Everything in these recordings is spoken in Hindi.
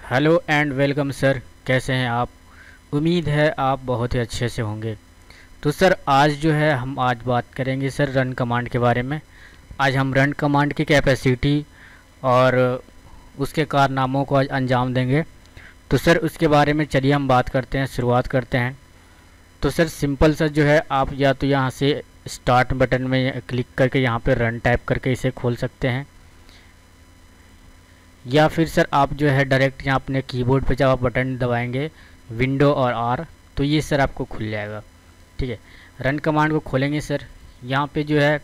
Hello and welcome sir. कैसे हैं आप? उम्मीद है आप बहुत ही अच्छे से होंगे। तो सर आज जो है हम आज बात करेंगे सर रन कमांड के बारे में। आज हम रन कमांड की कैपेसिटी और उसके कारनामों को आज अंजाम देंगे। तो सर उसके बारे में चलिए हम बात करते हैं, शुरुआत करते हैं। तो सर सिंपल सा जो है आप या तो यहाँ से स्टार्ट बटन में क्लिक करके यहाँ पे रन टाइप करके इसे खोल सकते हैं, या फिर सर आप जो है डायरेक्ट यहाँ अपने कीबोर्ड पे जब आप बटन दबाएंगे विंडो और आर तो ये सर आपको खुल जाएगा। ठीक है, रन कमांड को खोलेंगे सर। यहाँ पे जो है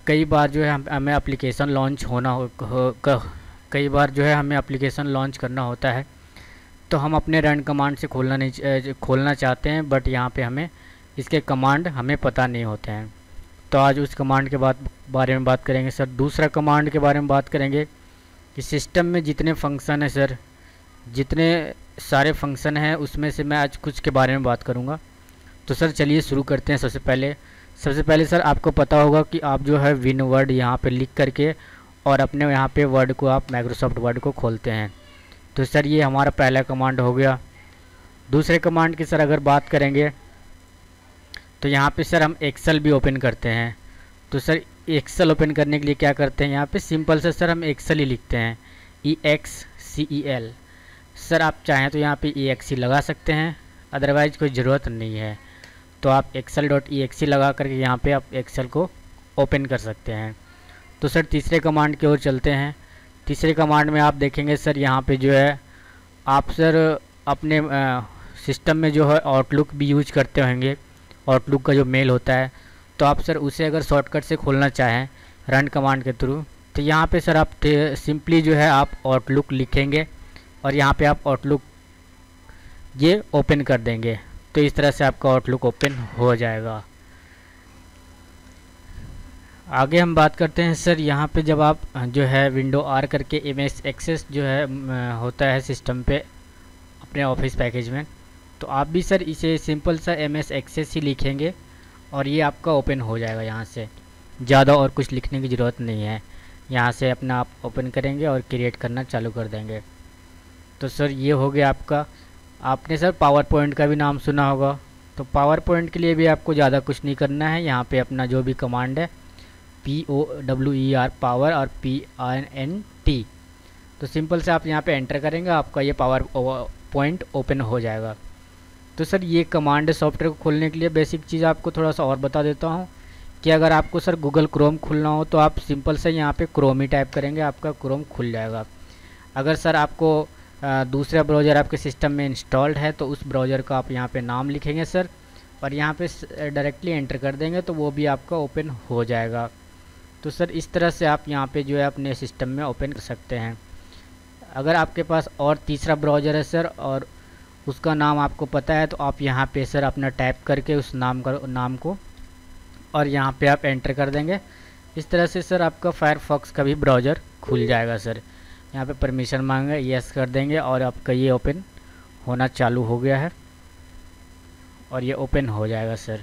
कई बार जो है हमें एप्लीकेशन लॉन्च कई बार जो है हमें एप्लीकेशन लॉन्च करना होता है, तो हम अपने रन कमांड से खोलना चाहते हैं, बट यहाँ पे हमें इसके कमांड हमें पता नहीं होते हैं। तो आज उस कमांड के बारे में बात करेंगे सर। दूसरा कमांड के बारे में बात करेंगे कि सिस्टम में जितने फंक्शन हैं सर, जितने सारे फंक्शन हैं उसमें से मैं आज कुछ के बारे में बात करूंगा। तो सर चलिए शुरू करते हैं। सबसे पहले सर आपको पता होगा कि आप जो है विन वर्ड यहाँ पे लिख करके और अपने यहाँ पे वर्ड को आप माइक्रोसॉफ्ट वर्ड को खोलते हैं। तो सर ये हमारा पहला कमांड हो गया। दूसरे कमांड की सर अगर बात करेंगे तो यहाँ पे सर हम एक्सेल भी ओपन करते हैं। तो सर एक्सेल ओपन करने के लिए क्या करते हैं, यहाँ पे सिंपल से सर हम एक्सेल ही लिखते हैं, EXCEL। सर आप चाहें तो यहाँ पे EXE लगा सकते हैं, अदरवाइज कोई ज़रूरत नहीं है। तो आप excel.exe लगा करके यहाँ पे आप एक्सेल को ओपन कर सकते हैं। तो सर तीसरे कमांड की ओर चलते हैं। तीसरे कमांड में आप देखेंगे सर यहाँ पे जो है आप सर अपने सिस्टम में जो है आउटलुक भी यूज करते होंगे, आउटलुक का जो मेल होता है। तो आप सर उसे अगर शॉर्टकट से खोलना चाहें रन कमांड के थ्रू, तो यहाँ पे सर आप सिंपली जो है आप आउटलुक लिखेंगे और यहाँ पे आप आउटलुक ये ओपन कर देंगे। तो इस तरह से आपका आउटलुक ओपन हो जाएगा। आगे हम बात करते हैं सर यहाँ पे जब आप जो है विंडो आर करके MS एक्सेस जो है होता है सिस्टम पे अपने ऑफिस पैकेज में, तो आप भी सर इसे सिंपल सा MS एक्सेस ही लिखेंगे और ये आपका ओपन हो जाएगा। यहाँ से ज़्यादा और कुछ लिखने की ज़रूरत नहीं है, यहाँ से अपना आप ओपन करेंगे और क्रिएट करना चालू कर देंगे। तो सर ये हो गया आपका। आपने सर पावर पॉइंट का भी नाम सुना होगा, तो पावर पॉइंट के लिए भी आपको ज़्यादा कुछ नहीं करना है। यहाँ पे अपना जो भी कमांड है POWER पावर और PINT, तो सिंपल से आप यहाँ पे एंटर करेंगे, आपका ये पावर पॉइंट ओपन हो जाएगा। तो सर ये कमांड है सॉफ्टवेयर को खोलने के लिए। बेसिक चीज़ आपको थोड़ा सा और बता देता हूँ कि अगर आपको सर गूगल क्रोम खुलना हो तो आप सिंपल से यहाँ पे क्रोम ही टाइप करेंगे, आपका क्रोम खुल जाएगा। अगर सर आपको दूसरा ब्राउज़र आपके सिस्टम में इंस्टॉल्ड है तो उस ब्राउज़र का आप यहाँ पे नाम लिखेंगे सर और यहाँ पे डायरेक्टली एंटर कर देंगे तो वो भी आपका ओपन हो जाएगा। तो सर इस तरह से आप यहाँ पे जो है अपने सिस्टम में ओपन कर सकते हैं। अगर आपके पास और तीसरा ब्राउज़र है सर और उसका नाम आपको पता है तो आप यहाँ पे सर अपना टाइप करके उस नाम को और यहाँ पे आप एंटर कर देंगे। इस तरह से सर आपका फायरफॉक्स का भी ब्राउज़र खुल जाएगा। सर यहाँ पे परमिशन मांगे, यस कर देंगे और आपका ये ओपन होना चालू हो गया है और ये ओपन हो जाएगा सर।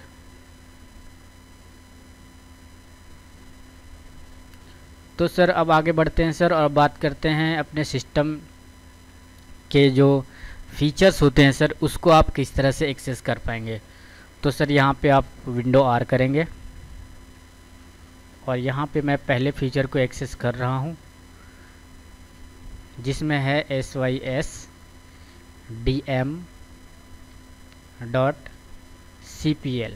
तो सर अब आगे बढ़ते हैं सर और बात करते हैं अपने सिस्टम के जो फीचर्स होते हैं सर उसको आप किस तरह से एक्सेस कर पाएंगे। तो सर यहाँ पे आप विंडो आर करेंगे और यहाँ पे मैं पहले फीचर को एक्सेस कर रहा हूँ जिसमें है sysdm.cpl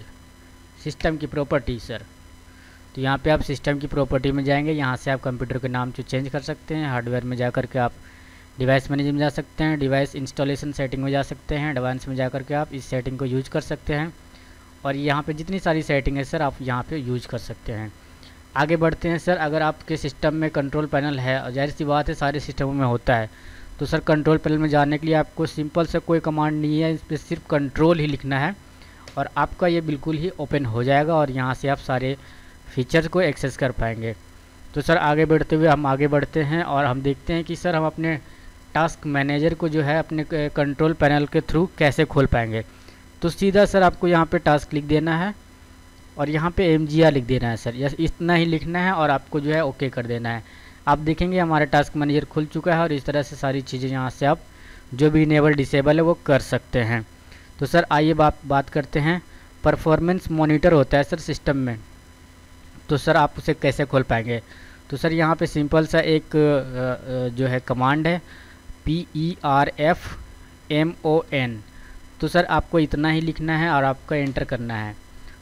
सिस्टम की प्रॉपर्टी सर। तो यहाँ पे आप सिस्टम की प्रॉपर्टी में जाएंगे, यहाँ से आप कंप्यूटर के नाम को चेंज कर सकते हैं। हार्डवेयर में जा कर के आप डिवाइस मैनेजर में जा सकते हैं, डिवाइस इंस्टॉलेशन सेटिंग में जा सकते हैं, एडवांस में जा कर के आप इस सेटिंग को यूज कर सकते हैं और यहाँ पे जितनी सारी सेटिंग है सर आप यहाँ पे यूज कर सकते हैं। आगे बढ़ते हैं सर। अगर आपके सिस्टम में कंट्रोल पैनल है, और जाहिर सी बात है सारे सिस्टमों में होता है, तो सर कंट्रोल पैनल में जाने के लिए आपको सिंपल से कोई कमांड नहीं है, इस पर सिर्फ कंट्रोल ही लिखना है और आपका ये बिल्कुल ही ओपन हो जाएगा और यहाँ से आप सारे फीचर्स को एक्सेस कर पाएंगे। तो सर आगे बढ़ते हुए हम आगे बढ़ते हैं और हम देखते हैं कि सर हम अपने टास्क मैनेजर को जो है अपने कंट्रोल पैनल के थ्रू कैसे खोल पाएंगे। तो सीधा सर आपको यहाँ पे टास्क लिख देना है और यहाँ पे MGR लिख देना है सर, यस इतना ही लिखना है और आपको जो है ओके कर देना है। आप देखेंगे हमारा टास्क मैनेजर खुल चुका है और इस तरह से सारी चीज़ें यहाँ से आप जो भी इनेबल डिसेबल है वो कर सकते हैं। तो सर आइए बात करते हैं, परफॉर्मेंस मॉनिटर होता है सर सिस्टम में, तो सर आप उसे कैसे खोल पाएंगे। तो सर यहाँ पे सिंपल सा एक जो है कमांड है PERFMON, तो सर आपको इतना ही लिखना है और आपका एंटर करना है।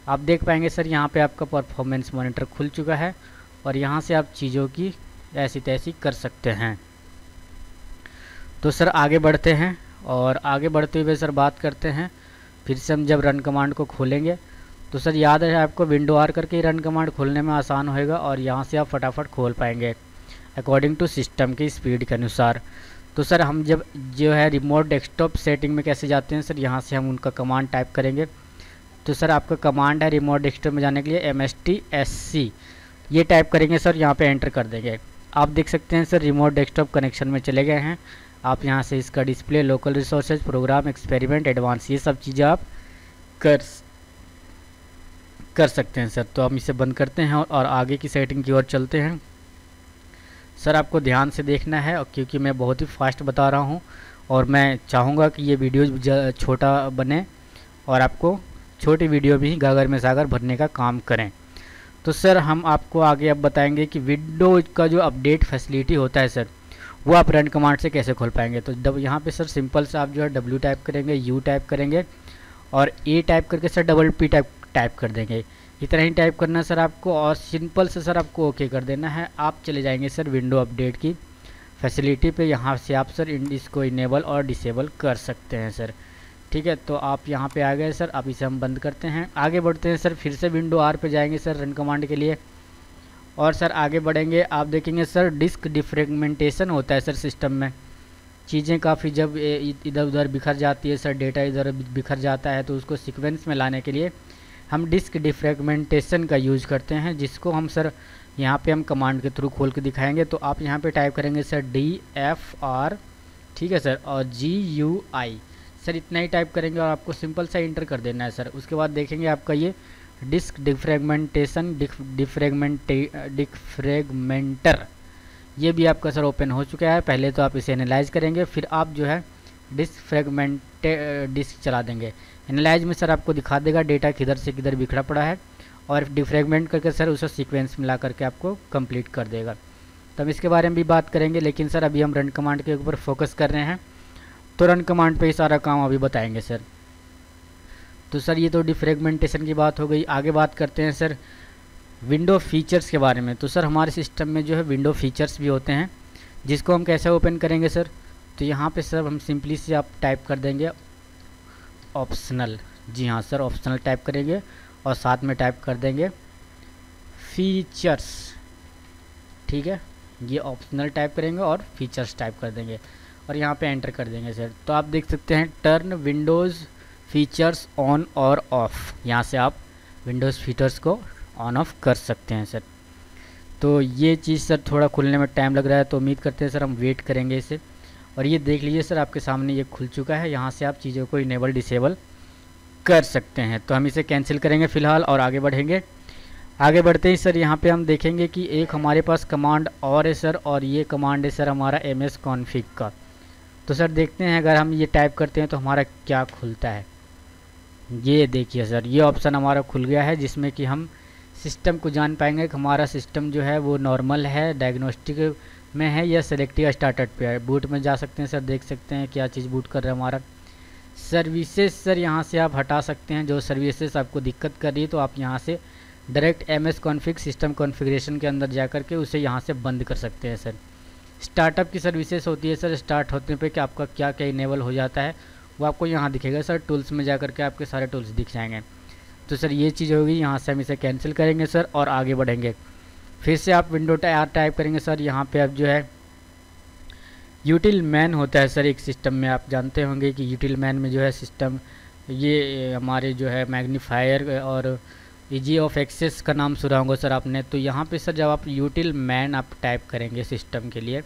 आप देख पाएंगे सर यहाँ पे आपका परफॉर्मेंस मॉनिटर खुल चुका है और यहाँ से आप चीज़ों की ऐसी तैसी कर सकते हैं। तो सर आगे बढ़ते हैं और आगे बढ़ते हुए सर बात करते हैं, फिर से हम जब रन कमांड को खोलेंगे तो सर याद है आपको विंडो आर करके ही रन कमांड खोलने में आसान होएगा और यहाँ से आप फटाफट खोल पाएंगे अकॉर्डिंग टू सिस्टम की स्पीड के अनुसार। तो सर हम जब जो है रिमोट डेस्कटॉप सेटिंग में कैसे जाते हैं सर, यहाँ से हम उनका कमांड टाइप करेंगे। तो सर आपका कमांड है रिमोट डेस्कटॉप में जाने के लिए MSTSC, ये टाइप करेंगे सर, यहाँ पे एंटर कर देंगे। आप देख सकते हैं सर रिमोट डेस्कटॉप कनेक्शन में चले गए हैं। आप यहाँ से इसका display, local resources, program, experiment, advance, ये सब चीज़ें आप कर सकते हैं सर। तो हम इसे बंद करते हैं और आगे की सेटिंग की ओर चलते हैं। सर आपको ध्यान से देखना है और क्योंकि मैं बहुत ही फास्ट बता रहा हूँ और मैं चाहूँगा कि ये वीडियो छोटा बने और आपको छोटी वीडियो भी गागर में सागर भरने का काम करें। तो सर हम आपको आगे अब बताएंगे कि विंडोज का जो अपडेट फैसिलिटी होता है सर, वो आप रन कमांड से कैसे खोल पाएंगे। तो यहाँ पे सर सिंपल से आप जो है W टाइप करेंगे, U टाइप करेंगे और A टाइप करके सर PP टाइप कर देंगे। इतना ही टाइप करना है सर आपको और सिंपल से सर आपको ओके कर देना है। आप चले जाएंगे सर विंडो अपडेट की फैसिलिटी पे, यहाँ से आप सर इसको इनेबल और डिसेबल कर सकते हैं सर। ठीक है, तो आप यहाँ पे आ गए सर। अब इसे हम बंद करते हैं, आगे बढ़ते हैं सर। फिर से विंडो आर पे जाएंगे सर रन कमांड के लिए और सर आगे बढ़ेंगे। आप देखेंगे सर डिस्क डिफ्रेगमेंटेशन होता है सर सिस्टम में, चीज़ें काफ़ी जब इधर उधर बिखर जाती है सर, डेटा इधर बिखर जाता है, तो उसको सीक्वेंस में लाने के लिए हम डिस्क डिफ्रेगमेंटेशन का यूज़ करते हैं, जिसको हम सर यहाँ पे हम कमांड के थ्रू खोल के दिखाएंगे। तो आप यहाँ पे टाइप करेंगे सर DFR, ठीक है सर, और GUI, सर इतना ही टाइप करेंगे और आपको सिंपल सा इंटर कर देना है सर। उसके बाद देखेंगे आपका ये डिस्क डिफ्रेगमेंटेशन डिफ्रेगमेंटर ये भी आपका सर ओपन हो चुका है। पहले तो आप इसे एनालाइज करेंगे, फिर आप जो है डिस्क चला देंगे। एनालाइज में सर आपको दिखा देगा डेटा किधर से किधर बिखरा पड़ा है और डिफ्रेगमेंट करके सर उसे सीक्वेंस मिला करके आपको कंप्लीट कर देगा। तो हम इसके बारे में भी बात करेंगे, लेकिन सर अभी हम रन कमांड के ऊपर फोकस कर रहे हैं, तो रन कमांड पे ही सारा काम अभी बताएंगे सर। तो सर ये तो डिफ्रेगमेंटेशन की बात हो गई। आगे बात करते हैं सर विंडो फीचर्स के बारे में। तो सर हमारे सिस्टम में जो है विंडो फीचर्स भी होते हैं, जिसको हम कैसे ओपन करेंगे सर। तो यहाँ पे सर हम सिंपली से आप टाइप कर देंगे ऑप्शनल, जी हाँ सर ऑप्शनल टाइप करेंगे और साथ में टाइप कर देंगे फीचर्स, ठीक है, ये ऑप्शनल टाइप करेंगे और फीचर्स टाइप कर देंगे और यहाँ पे एंटर कर देंगे सर। तो आप देख सकते हैं टर्न विंडोज़ फीचर्स ऑन और ऑफ, यहाँ से आप विंडोज़ फीचर्स को ऑन ऑफ कर सकते हैं सर। तो ये चीज़ सर थोड़ा खुलने में टाइम लग रहा है, तो उम्मीद करते हैं सर हम वेट करेंगे इसे। और ये देख लीजिए सर आपके सामने ये खुल चुका है, यहाँ से आप चीज़ों को इनेबल डिसेबल कर सकते हैं। तो हम इसे कैंसिल करेंगे फ़िलहाल और आगे बढ़ेंगे। आगे बढ़ते ही सर यहाँ पे हम देखेंगे कि एक हमारे पास कमांड और है सर, और ये कमांड है सर हमारा MS config का। तो सर देखते हैं अगर हम ये टाइप करते हैं तो हमारा क्या खुलता है। ये देखिए सर ये ऑप्शन हमारा खुल गया है, जिसमें कि हम सिस्टम को जान पाएंगे कि हमारा सिस्टम जो है वो नॉर्मल है, डायग्नोस्टिक में है या सेलेक्टिव स्टार्टर पे है। बूट में जा सकते हैं सर, देख सकते हैं क्या चीज़ बूट कर रहा है हमारा। सर्विसेज सर यहाँ से आप हटा सकते हैं, जो सर्विसेज आपको दिक्कत कर रही है तो आप यहाँ से direct MS config system configuration के अंदर जा कर के उसे यहाँ से बंद कर सकते हैं सर। स्टार्टअप की सर्विसेज होती है सर, स्टार्ट होने पे कि आपका क्या क्या इनेबल हो जाता है वो आपको यहाँ दिखेगा सर। टूल्स में जा कर के आपके सारे टूल्स दिख जाएंगे। तो सर ये चीज़ होगी, यहाँ से हम इसे कैंसिल करेंगे सर और आगे बढ़ेंगे। फिर से आप विंडो टाइप करेंगे सर। यहाँ पे आप जो है यूटिल मैन होता है सर एक सिस्टम में, आप जानते होंगे कि यूटिल मैन में जो है सिस्टम ये हमारे जो है मैग्नीफायर और ईजी ऑफ एक्सेस का नाम सुना होगा सर आपने। तो यहाँ पे सर जब आप यूटिल मैन आप टाइप करेंगे सिस्टम के लिए,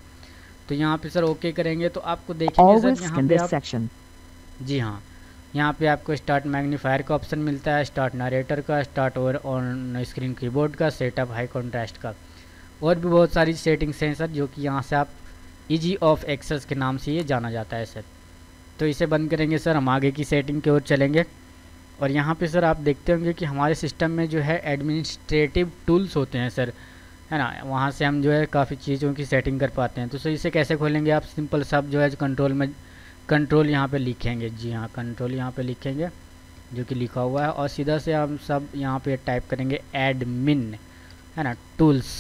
तो यहाँ पे सर ओके करेंगे तो आपको देखेंगे सर यहाँ पे आप, जी हाँ, यहाँ पे आपको स्टार्ट मैग्नीफायर का ऑप्शन मिलता है, स्टार्ट नरेटर का, start over on screen keyboard का, सेटअप हाई कॉन्ट्रास्ट का। और भी बहुत सारी सेटिंग्स हैं सर, जो कि यहाँ से आप ईजी ऑफ एक्सेस के नाम से ये जाना जाता है सर। तो इसे बंद करेंगे सर, हम आगे की सेटिंग की ओर चलेंगे। और यहाँ पे सर आप देखते होंगे कि हमारे सिस्टम में जो है एडमिनिस्ट्रेटिव टूल्स होते हैं सर, है ना, वहाँ से हम जो है काफ़ी चीज़ों की सेटिंग कर पाते हैं। तो सर इसे कैसे खोलेंगे आप, सिंपल सा जो है कंट्रोल में कंट्रोल यहाँ पे लिखेंगे, जी हाँ कंट्रोल यहाँ पे लिखेंगे जो कि लिखा हुआ है, और सीधा से हम सब यहाँ पे टाइप करेंगे एडमिन, है ना, टूल्स,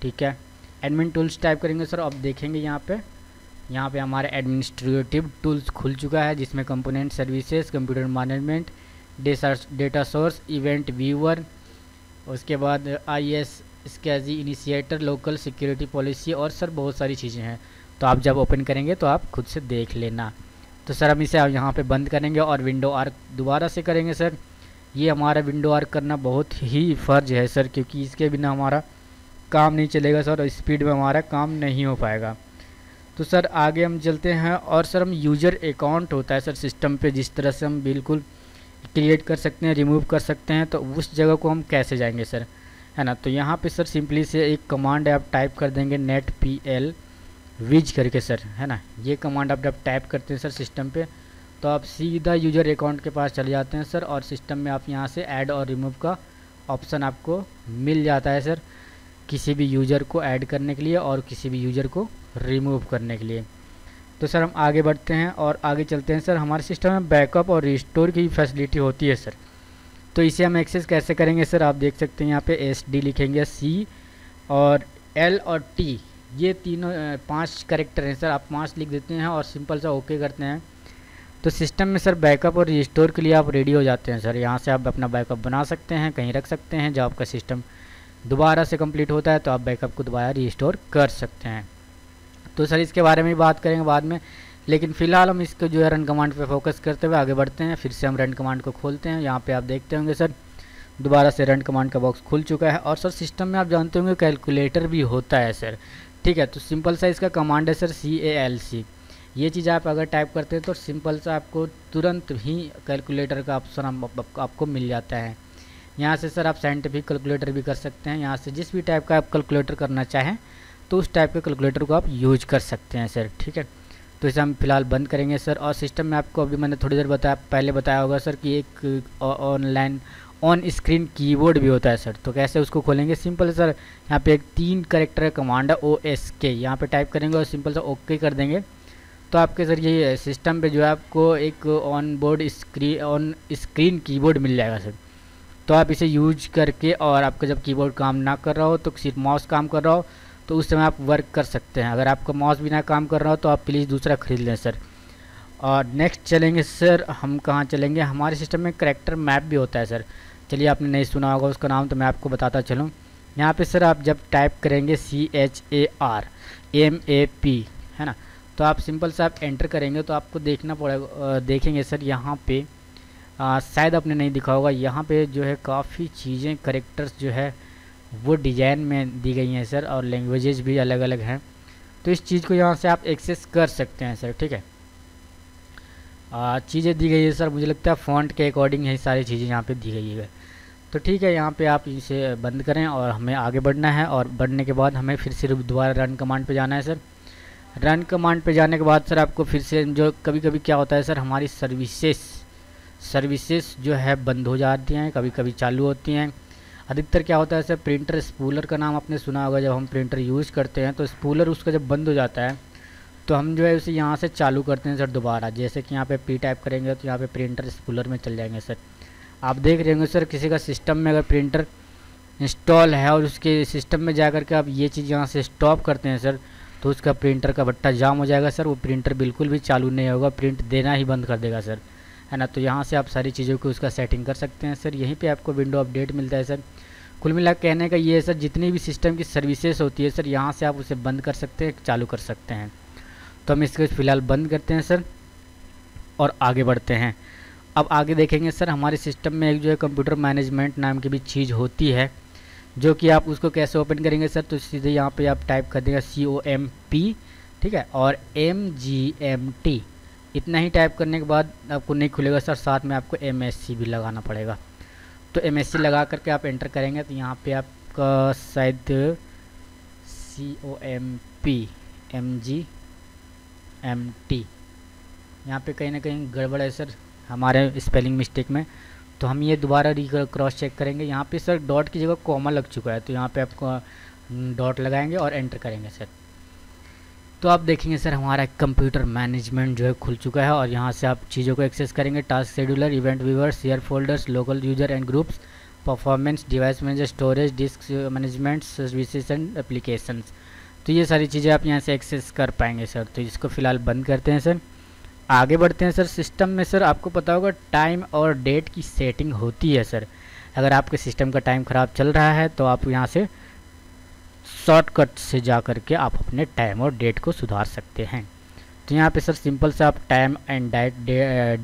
ठीक है, एडमिन टूल्स टाइप करेंगे सर। अब देखेंगे यहाँ पे हमारे एडमिनिस्ट्रेटिव टूल्स खुल चुका है, जिसमें component services, computer management, data source, event viewer, उसके बाद IS स्कैजी, इनिशिएटर, लोकल सिक्योरिटी पॉलिसी, और सर बहुत सारी चीज़ें हैं। तो आप जब ओपन करेंगे तो आप खुद से देख लेना। तो सर हम इसे यहाँ पे बंद करेंगे और विंडो आर्क दोबारा से करेंगे सर। ये हमारा विंडो आर्क करना बहुत ही फ़र्ज है सर, क्योंकि इसके बिना हमारा काम नहीं चलेगा सर, और स्पीड में हमारा काम नहीं हो पाएगा। तो सर आगे हम चलते हैं, और सर हम यूज़र अकाउंट होता है सर सिस्टम पे, जिस तरह से हम बिल्कुल क्रिएट कर सकते हैं, रिमूव कर सकते हैं, तो उस जगह को हम कैसे जाएंगे सर, है ना। तो यहाँ पे सर सिंपली से एक कमांड है, आप टाइप कर देंगे netpl विज करके सर, है ना। ये कमांड आप जब टाइप करते हैं सर सिस्टम पे, तो आप सीधा यूज़र अकाउंट के पास चले जाते हैं सर, और सिस्टम में आप यहाँ से ऐड और रिमूव का ऑप्शन आपको मिल जाता है सर, किसी भी यूज़र को ऐड करने के लिए और किसी भी यूज़र को रिमूव करने के लिए। तो सर हम आगे बढ़ते हैं और आगे चलते हैं सर। हमारे सिस्टम में बैकअप और रिस्टोर की फैसिलिटी होती है सर, तो इसे हम एक्सेस कैसे करेंगे सर, आप देख सकते हैं यहाँ पे SD लिखेंगे, C और L और T, ये तीनों 5 कैरेक्टर हैं सर, आप 5 लिख देते हैं और सिंपल सा ओके करते हैं। तो सिस्टम में सर बैकअप और रिस्टोर के लिए आप रेडी हो जाते हैं सर। यहाँ से आप अपना बैकअप बना सकते हैं, कहीं रख सकते हैं, जब आपका सिस्टम दोबारा से कंप्लीट होता है तो आप बैकअप को दोबारा रिस्टोर कर सकते हैं। तो सर इसके बारे में बात करेंगे बाद में, लेकिन फ़िलहाल हम इसको जो है रन कमांड पे फोकस करते हुए आगे बढ़ते हैं। फिर से हम रन कमांड को खोलते हैं, यहाँ पे आप देखते होंगे सर दोबारा से रन कमांड का बॉक्स खुल चुका है। और सर सिस्टम में आप जानते होंगे कैलकुलेटर भी होता है सर, ठीक है। तो सिंपल सा इसका कमांड है सर CALC, ये चीज़ आप अगर टाइप करते हैं तो सिंपल सा आपको तुरंत ही कैलकुलेटर का ऑप्शन आपको मिल जाता है। यहाँ से सर आप साइंटिफिक कैलकुलेटर भी कर सकते हैं, यहाँ से जिस भी टाइप का आप कैलकुलेटर करना चाहें तो उस टाइप के कैलकुलेटर को आप यूज कर सकते हैं सर, ठीक है। तो इसे हम फिलहाल बंद करेंगे सर। और सिस्टम में आपको अभी मैंने थोड़ी देर पहले बताया होगा सर कि एक ऑनलाइन ऑन स्क्रीन कीबोर्ड भी होता है सर। तो कैसे उसको खोलेंगे, सिंपल सर यहाँ पे एक 3 कैरेक्टर का कमांड है OSK, यहाँ पे टाइप करेंगे और सिंपल सा ओके कर देंगे, तो आपके सर ये सिस्टम पे जो है आपको एक ऑन स्क्रीन कीबोर्ड मिल जाएगा सर। तो आप इसे यूज करके, और आपका जब कीबोर्ड काम ना कर रहा हो तो सिर्फ माउस काम कर रहा हो तो उस समय आप वर्क कर सकते हैं। अगर आपका माउस भी ना काम कर रहा हो तो आप प्लीज़ दूसरा खरीद लें सर। और नेक्स्ट चलेंगे सर, हम कहाँ चलेंगे, हमारे सिस्टम में कैरेक्टर मैप भी होता है सर। चलिए आपने नहीं सुना होगा उसका नाम, तो मैं आपको बताता चलूँ। यहाँ पे सर आप जब टाइप करेंगे CHARMAP, है ना, तो आप सिंपल से आप एंटर करेंगे तो आपको देखना पड़ेगा, देखेंगे सर यहाँ पे शायद आपने नहीं दिखा होगा, यहाँ पे जो है काफ़ी चीज़ें कैरेक्टर्स जो है वो डिज़ाइन में दी गई हैं सर, और लैंग्वेजेस भी अलग अलग हैं। तो इस चीज़ को यहाँ से आप एक्सेस कर सकते हैं सर, ठीक है। चीज़ें दी गई है सर, मुझे लगता है फ़ॉन्ट के अकॉर्डिंग यही सारी चीज़ें यहाँ पे दी गई है। तो ठीक है, यहाँ पे आप इसे बंद करें और हमें आगे बढ़ना है, और बढ़ने के बाद हमें फिर से दोबारा रन कमांड पे जाना है सर। रन कमांड पे जाने के बाद सर आपको फिर से जो कभी कभी क्या होता है सर, हमारी सर्विसेज जो है बंद हो जाती हैं, कभी कभी चालू होती हैं। अधिकतर क्या होता है सर, प्रिंटर स्पूलर का नाम आपने सुना होगा, जब हम प्रिंटर यूज़ करते हैं तो स्पूलर उसका जब बंद हो जाता है तो हम जो है उसे यहाँ से चालू करते हैं सर दोबारा। जैसे कि यहाँ पे P टाइप करेंगे तो यहाँ पे प्रिंटर स्पूलर में चल जाएंगे सर। आप देख रहे होंगे सर किसी का सिस्टम में अगर प्रिंटर इंस्टॉल है और उसके सिस्टम में जा कर के आप ये चीज़ यहाँ से स्टॉप करते हैं सर, तो उसका प्रिंटर का भट्टा जाम हो जाएगा सर, वो प्रिंटर बिल्कुल भी चालू नहीं होगा, प्रिंट देना ही बंद कर देगा सर, है ना। तो यहाँ से आप सारी चीज़ों को उसका सेटिंग कर सकते हैं सर। यहीं पे आपको विंडो अपडेट मिलता है सर। कुल मिला कहने का ये है सर, जितनी भी सिस्टम की सर्विसेज होती है सर, यहाँ से आप उसे बंद कर सकते हैं, चालू कर सकते हैं। तो हम इसको फ़िलहाल बंद करते हैं सर और आगे बढ़ते हैं। अब आगे देखेंगे सर, हमारे सिस्टम में एक जो है कंप्यूटर मैनेजमेंट नाम की भी चीज़ होती है, जो कि आप उसको कैसे ओपन करेंगे सर, तो सीधे यहाँ पे आप टाइप कर देंगे COMP, ठीक है, और MGMT। इतना ही टाइप करने के बाद आपको नहीं खुलेगा सर, साथ में आपको MSC भी लगाना पड़ेगा। तो MSC लगा करके आप एंटर करेंगे तो यहाँ पे आपका शायद COMPMGMT। यहाँ पे कहीं ना कहीं गड़बड़ है सर हमारे स्पेलिंग मिस्टेक में, तो हम ये दोबारा क्रॉस चेक करेंगे। यहाँ पे सर डॉट की जगह कॉमा लग चुका है, तो यहाँ पे आपको डॉट लगाएंगे और एंटर करेंगे सर। तो आप देखेंगे सर हमारा कंप्यूटर मैनेजमेंट जो है खुल चुका है, और यहाँ से आप चीज़ों को एक्सेस करेंगे। Task scheduler, event viewer, share folders, local user and groups, performance, device manager, storage, disc management, services and applications. तो ये सारी चीज़ें आप यहाँ से एक्सेस कर पाएंगे सर। तो इसको फ़िलहाल बंद करते हैं सर, आगे बढ़ते हैं सर। सिस्टम में सर आपको पता होगा टाइम और डेट की सेटिंग होती है सर। अगर आपके सिस्टम का टाइम ख़राब चल रहा है तो आप यहाँ से शॉर्टकट से जा कर के आप अपने टाइम और डेट को सुधार सकते हैं। तो यहाँ पे सर सिंपल से आप टाइम एंड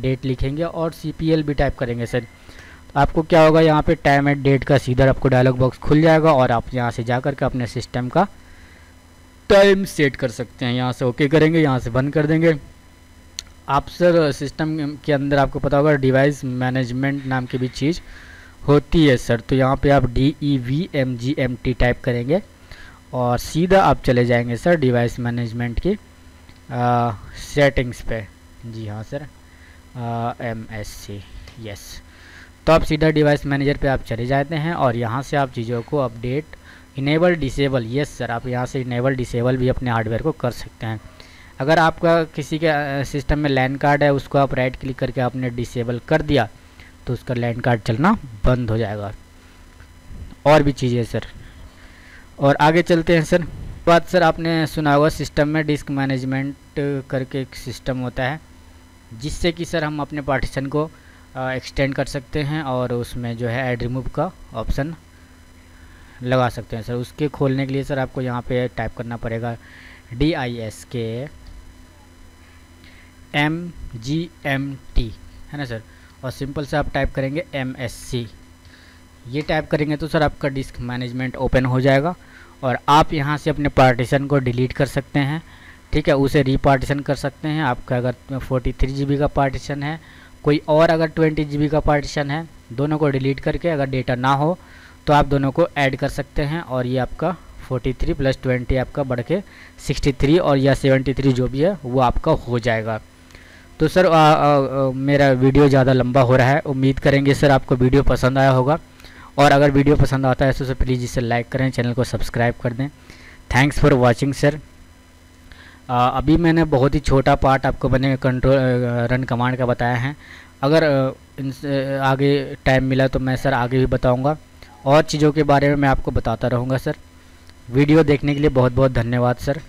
डेट लिखेंगे और CPL भी टाइप करेंगे सर। तो आपको क्या होगा, यहाँ पे टाइम एंड डेट का सीधा आपको डायलॉग बॉक्स खुल जाएगा, और आप यहाँ से जा कर के अपने सिस्टम का टाइम सेट कर सकते हैं। यहाँ से ओके करेंगे, यहाँ से बंद कर देंगे। आप सर सिस्टम के अंदर आपको पता होगा डिवाइस मैनेजमेंट नाम की भी चीज़ होती है सर। तो यहाँ पे आप DEVMGMT टाइप करेंगे और सीधा आप चले जाएंगे सर डिवाइस मैनेजमेंट की सेटिंग्स पे। जी हाँ सर, MSC, यस। तो आप सीधा डिवाइस मैनेजर पे आप चले जाते हैं, और यहाँ से आप चीज़ों को update, enable, disable, yes sir, आप यहाँ से इनेबल डिसेबल भी अपने हार्डवेयर को कर सकते हैं। अगर आपका किसी के सिस्टम में लैन कार्ड है, उसको आप राइट क्लिक करके आपने डिसेबल कर दिया तो उसका लैन कार्ड चलना बंद हो जाएगा। और भी चीज़ें सर, और आगे चलते हैं सर। बात सर आपने सुना होगा सिस्टम में डिस्क मैनेजमेंट करके एक सिस्टम होता है, जिससे कि सर हम अपने पार्टीशन को एक्सटेंड कर सकते हैं और उसमें जो है ऐड रिमूव का ऑप्शन लगा सकते हैं सर। उसके खोलने के लिए सर आपको यहाँ पे टाइप करना पड़ेगा DISKMGMT, है ना सर, और सिंपल से आप टाइप करेंगे MSC। ये टाइप करेंगे तो सर आपका डिस्क मैनेजमेंट ओपन हो जाएगा, और आप यहाँ से अपने पार्टीशन को डिलीट कर सकते हैं, ठीक है, उसे रीपार्टीशन कर सकते हैं। आपका अगर 43 GB का पार्टीशन है, कोई और अगर 20 GB का पार्टीशन है, दोनों को डिलीट करके अगर डेटा ना हो तो आप दोनों को ऐड कर सकते हैं, और ये आपका 43 + 20 आपका बढ़ के 63 और या 73 जो भी है वो आपका हो जाएगा। तो सर मेरा वीडियो ज़्यादा लंबा हो रहा है, उम्मीद करेंगे सर आपको वीडियो पसंद आया होगा, और अगर वीडियो पसंद आता है तो प्लीज़ इसे लाइक करें, चैनल को सब्सक्राइब कर दें। Thanks for watching sir. अभी मैंने बहुत ही छोटा पार्ट आपको मैंने कंट्रोल रन कमांड का बताया है। अगर इनसे आगे टाइम मिला तो मैं सर आगे भी बताऊंगा, और चीज़ों के बारे में मैं आपको बताता रहूँगा सर। वीडियो देखने के लिए बहुत बहुत धन्यवाद सर।